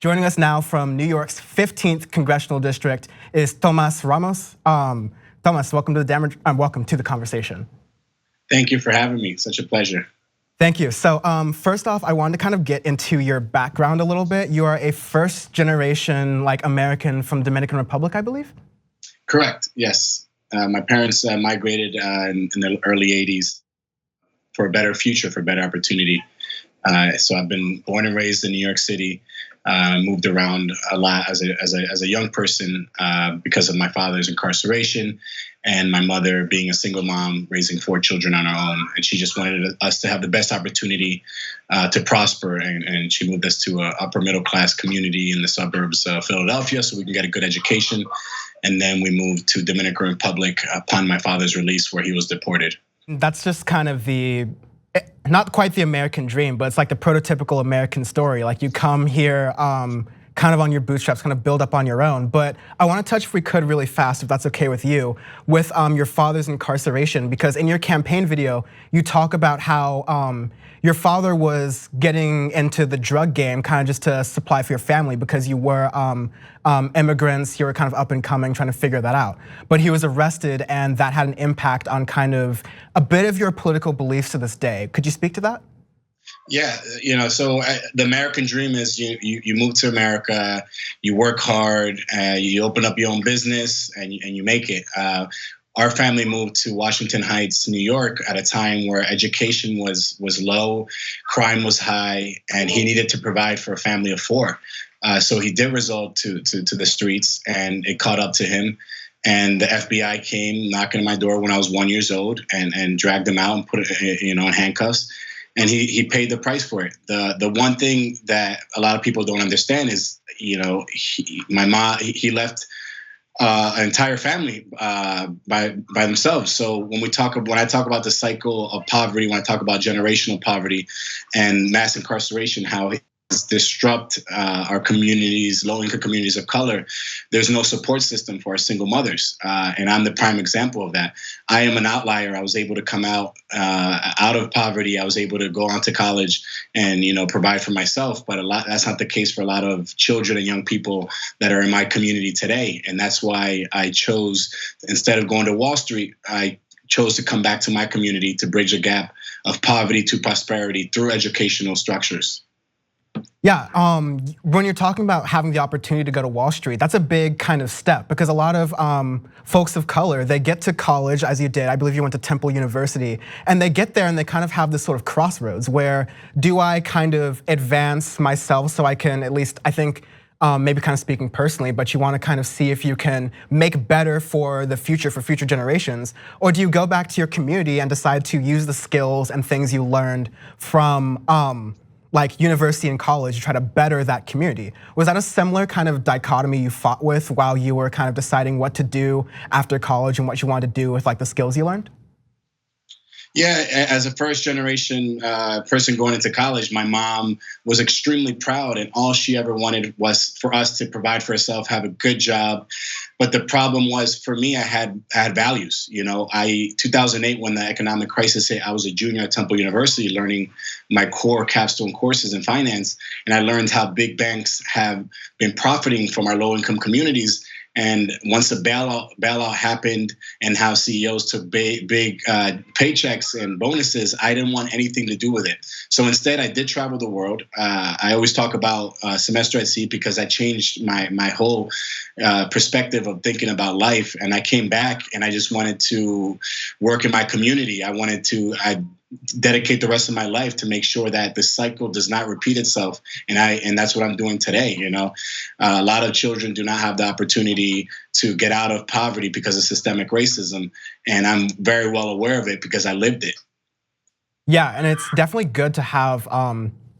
Joining us now from New York's 15th Congressional District is Tomas Ramos. Tomas, welcome to the conversation. Thank you for having me. Such a pleasure. Thank you. So first off, I wanted to kind of get into your background a little bit. You are a first generation American from Dominican Republic, I believe? Correct, yes. My parents migrated in the early 80s for a better future, for better opportunity. So I've been born and raised in New York City. Moved around a lot as a young person because of my father's incarceration and my mother being a single mom raising 4 children on her own. And she just wanted us to have the best opportunity to prosper. And she moved us to an upper middle class community in the suburbs of Philadelphia so we can get a good education. And then we moved to Dominican Republic upon my father's release, where he was deported. That's just kind of not quite the American dream, but it's like the prototypical American story. Like you come here kind of on your bootstraps, kind of build up on your own. But I want to touch, if we could, really fast, if that's okay with you, with your father's incarceration, because in your campaign video, you talk about how your father was getting into the drug game kind of just to supply for your family because you were immigrants, you were kind of up and coming, trying to figure that out. But he was arrested and that had an impact on kind of a bit of your political beliefs to this day. Could you speak to that? Yeah, so the American dream is you move to America, you work hard, you open up your own business, and you make it. Our family moved to Washington Heights, New York, at a time where education was low, crime was high, and he needed to provide for a family of 4. So he did resort to the streets, and it caught up to him. And the FBI came knocking on my door when I was 1 year old and dragged him out and put it, in handcuffs. And he paid the price for it. The one thing that a lot of people don't understand is, my mom, he left an entire family by themselves. So when I talk about the cycle of poverty, when I talk about generational poverty and mass incarceration, how it disrupt our communities, low-income communities of color, there's no support system for our single mothers, and I'm the prime example of that. I am an outlier. I was able to come out of poverty. I was able to go on to college and provide for myself. But that's not the case for a lot of children and young people that are in my community today. And that's why I chose, instead of going to Wall Street, I chose to come back to my community to bridge a gap of poverty to prosperity through educational structures. Yeah, when you're talking about having the opportunity to go to Wall Street, that's a big kind of step because a lot of folks of color, they get to college, as you did. I believe you went to Temple University, and they get there and they kind of have this sort of crossroads where, do I kind of advance myself so I can at least, I think, maybe kind of speaking personally, but you want to kind of see if you can make better for the future, for future generations, or do you go back to your community and decide to use the skills and things you learned from university and college to try to better that community? Was that a similar kind of dichotomy you fought with while you were kind of deciding what to do after college and what you wanted to do with the skills you learned? Yeah, as a first generation person going into college, my mom was extremely proud, and all she ever wanted was for us to provide for herself, have a good job. But the problem was, for me, I had values. 2008, when the economic crisis hit, I was a junior at Temple University learning my core capstone courses in finance. And I learned how big banks have been profiting from our low income communities. And once the bailout happened and how CEOs took big paychecks and bonuses, I didn't want anything to do with it. So instead, I did travel the world. I always talk about semester at sea because I changed my whole perspective of thinking about life. And I came back and I just wanted to work in my community. I dedicate the rest of my life to make sure that the cycle does not repeat itself. And that's what I'm doing today. A lot of children do not have the opportunity to get out of poverty because of systemic racism. And I'm very well aware of it because I lived it. Yeah, and it's definitely good to have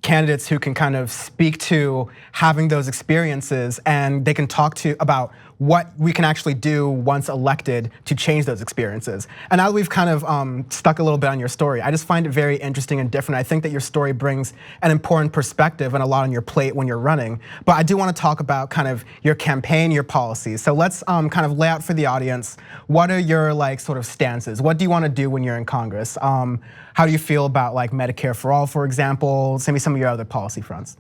candidates who can kind of speak to having those experiences, and they can talk to about what we can actually do once elected to change those experiences. And now that we've kind of stuck a little bit on your story, I just find it very interesting and different. I think that your story brings an important perspective and a lot on your plate when you're running. But I do want to talk about kind of your campaign, your policies. So let's kind of lay out for the audience, what are your sort of stances? What do you want to do when you're in Congress? How do you feel about Medicare for all, for example? Send me some of your other policy fronts.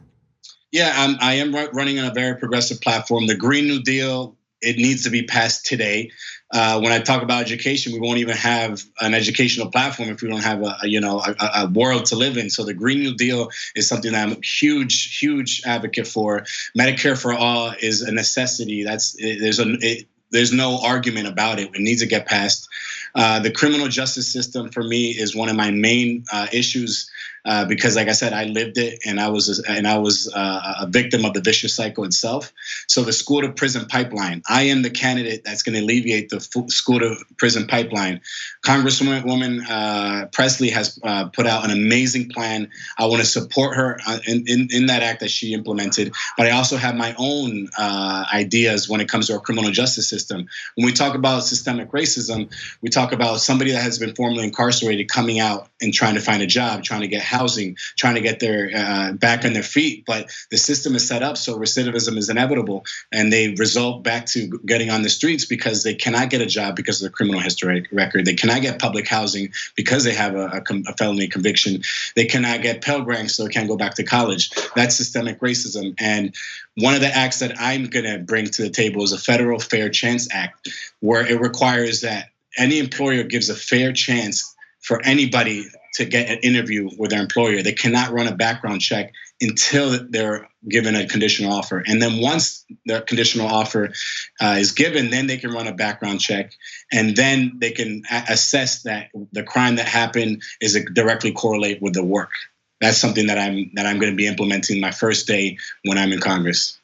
Yeah, I am running on a very progressive platform. The Green New Deal, it needs to be passed today. When I talk about education, we won't even have an educational platform if we don't have a world to live in. So the Green New Deal is something that I'm a huge advocate for. Medicare for all is a necessity. There's no argument about it. It needs to get passed. The criminal justice system for me is one of my main issues because, like I said, I lived it, and I was a victim of the vicious cycle itself. So the school to prison pipeline, I am the candidate that's going to alleviate the school to prison pipeline. Congresswoman Presley has put out an amazing plan. I want to support her in that act that she implemented, but I also have my own ideas when it comes to our criminal justice system. When we talk about systemic racism, we talk about somebody that has been formerly incarcerated coming out and trying to find a job, trying to get housing, trying to get their back on their feet. But the system is set up so recidivism is inevitable, and they result back to getting on the streets because they cannot get a job because of their criminal history record. They cannot get public housing because they have a felony conviction. They cannot get Pell Grants, so they can't go back to college. That's systemic racism. And one of the acts that I'm going to bring to the table is a Federal Fair Chance Act, where it requires that any employer gives a fair chance for anybody to get an interview with their employer. They cannot run a background check until they're given a conditional offer. And then once the conditional offer is given, then they can run a background check, and then they can assess that the crime that happened is directly correlate with the work. That's something that I'm going to be implementing my first day when I'm in Congress.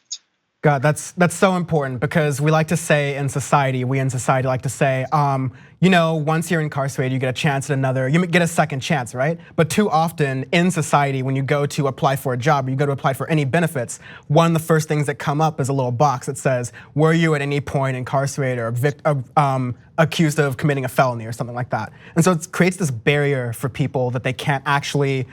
God, that's so important, because we like to say in society, like to say, once you're incarcerated, you get a chance at another, you get a second chance, right? But too often in society, when you go to apply for a job, or you go to apply for any benefits, one of the first things that come up is a little box that says, were you at any point incarcerated or accused of committing a felony or something like that? And so it creates this barrier for people that they can't actually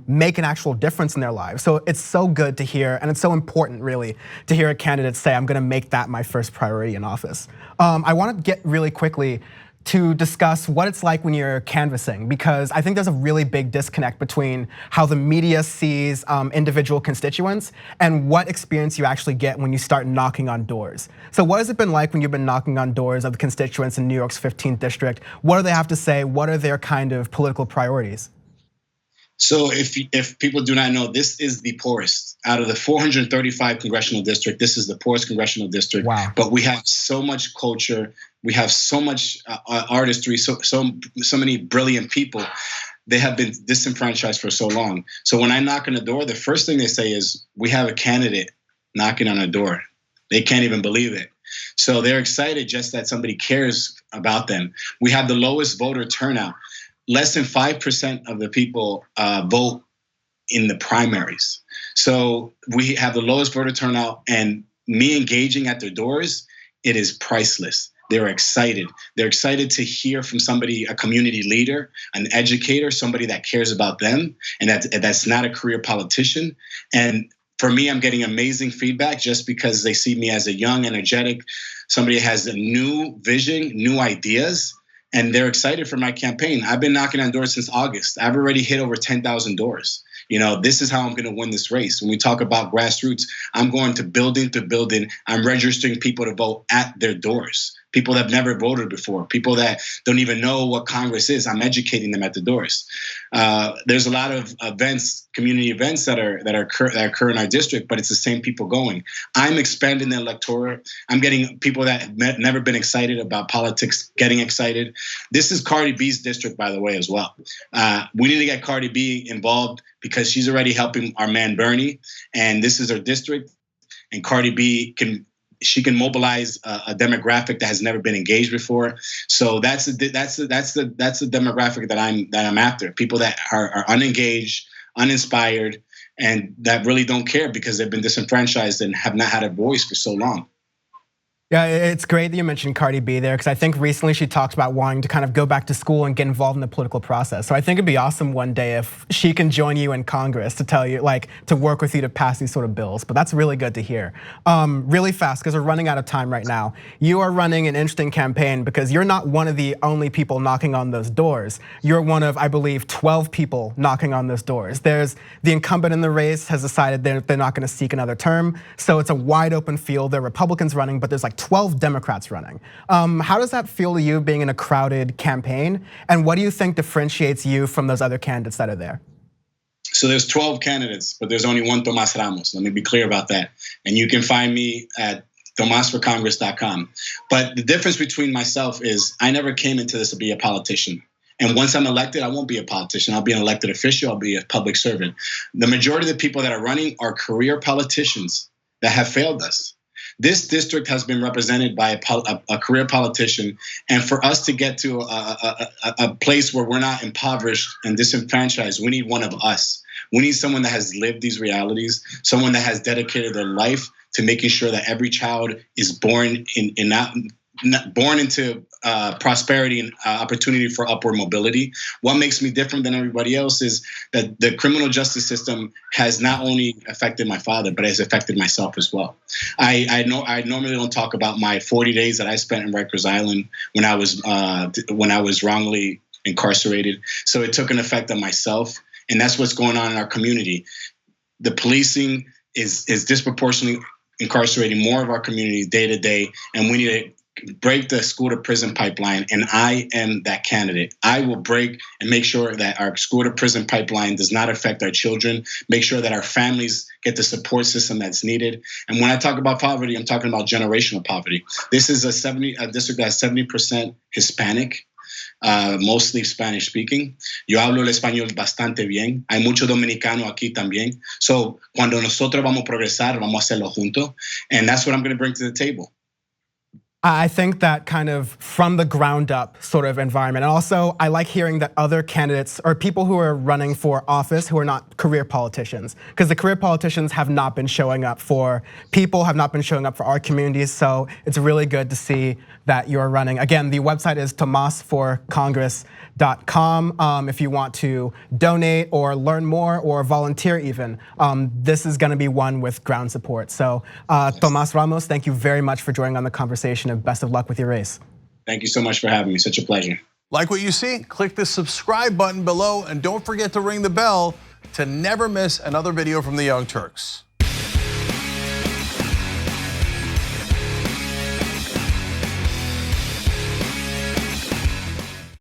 make an actual difference in their lives. So it's so good to hear, and it's so important really to hear a candidate say, I'm gonna make that my first priority in office. I wanna get really quickly to discuss what it's like when you're canvassing, because I think there's a really big disconnect between how the media sees individual constituents and what experience you actually get when you start knocking on doors. So what has it been like when you've been knocking on doors of the constituents in New York's 15th district? What do they have to say? What are their kind of political priorities? So if people do not know, this is the poorest out of the 435 congressional district. This is the poorest congressional district. Wow. But we have so much culture. We have so much artistry. So many brilliant people. They have been disenfranchised for so long. So when I knock on the door, the first thing they say is, "We have a candidate knocking on a door." They can't even believe it. So they're excited just that somebody cares about them. We have the lowest voter turnout. Less than 5% of the people vote in the primaries. So we have the lowest voter turnout, and me engaging at their doors, it is priceless. They're excited. They're excited to hear from somebody, a community leader, an educator, somebody that cares about them, and that's not a career politician. And for me, I'm getting amazing feedback just because they see me as a young, energetic, somebody that has a new vision, new ideas, and they're excited for my campaign. I've been knocking on doors since August. I've already hit over 10,000 doors. This is how I'm going to win this race. When we talk about grassroots, I'm going to building to building. I'm registering people to vote at their doors. People that have never voted before, people that don't even know what Congress is. I'm educating them at the doors. There's a lot of events, community events that occur in our district, but it's the same people going. I'm expanding the electorate. I'm getting people that have never been excited about politics getting excited. This is Cardi B's district, by the way, as well. We need to get Cardi B involved because she's already helping our man Bernie, and this is her district. And Cardi B can mobilize a demographic that has never been engaged before. So that's the demographic that I'm after. People that are unengaged, uninspired, and that really don't care because they've been disenfranchised and have not had a voice for so long. Yeah, it's great that you mentioned Cardi B there, because I think recently she talked about wanting to kind of go back to school and get involved in the political process. So I think it'd be awesome one day if she can join you in Congress to tell you, like, to work with you to pass these sort of bills. But that's really good to hear. Really fast, because we're running out of time right now. You are running an interesting campaign because you're not one of the only people knocking on those doors. You're one of, I believe, 12 people knocking on those doors. There's the incumbent in the race has decided they're not going to seek another term. So it's a wide open field. There are Republicans running, but there's like 12 Democrats running. How does that feel to you being in a crowded campaign? And what do you think differentiates you from those other candidates that are there? So there's 12 candidates, but there's only one Tomas Ramos. Let me be clear about that. And you can find me at tomasforcongress.com. But the difference between myself is I never came into this to be a politician. And once I'm elected, I won't be a politician. I'll be an elected official. I'll be a public servant. The majority of the people that are running are career politicians that have failed us. This district has been represented by a career politician, and for us to get to a place where we're not impoverished and disenfranchised, we need one of us. We need someone that has lived these realities, someone that has dedicated their life to making sure that every child is born born into prosperity and opportunity for upward mobility. What makes me different than everybody else is that the criminal justice system has not only affected my father, but has affected myself as well. I normally don't talk about my 40 days that I spent in Rikers Island when I was wrongly incarcerated. So it took an effect on myself, and that's what's going on in our community. The policing is disproportionately incarcerating more of our community day to day, and we need to break the school to prison pipeline, and I am that candidate. I will break and make sure that our school to prison pipeline does not affect our children, make sure that our families get the support system that's needed. And when I talk about poverty, I'm talking about generational poverty. This is a district that's 70% Hispanic, mostly Spanish speaking. Yo hablo el español bastante bien. Hay mucho dominicano aquí también. So cuando nosotros vamos a progresar, vamos a hacerlo juntos. And that's what I'm going to bring to the table. I think that kind of from the ground up sort of environment. And also, I like hearing that other candidates or people who are running for office who are not career politicians, because the career politicians have not been showing up for people, have not been showing up for our communities. So it's really good to see that you're running. Again, the website is tomasforcongress.com. If you want to donate or learn more or volunteer even, this is gonna be one with ground support. So Tomas Ramos, thank you very much for joining on the conversation, and best of luck with your race. Thank you so much for having me, such a pleasure. Like what you see? Click the subscribe button below and don't forget to ring the bell to never miss another video from the Young Turks.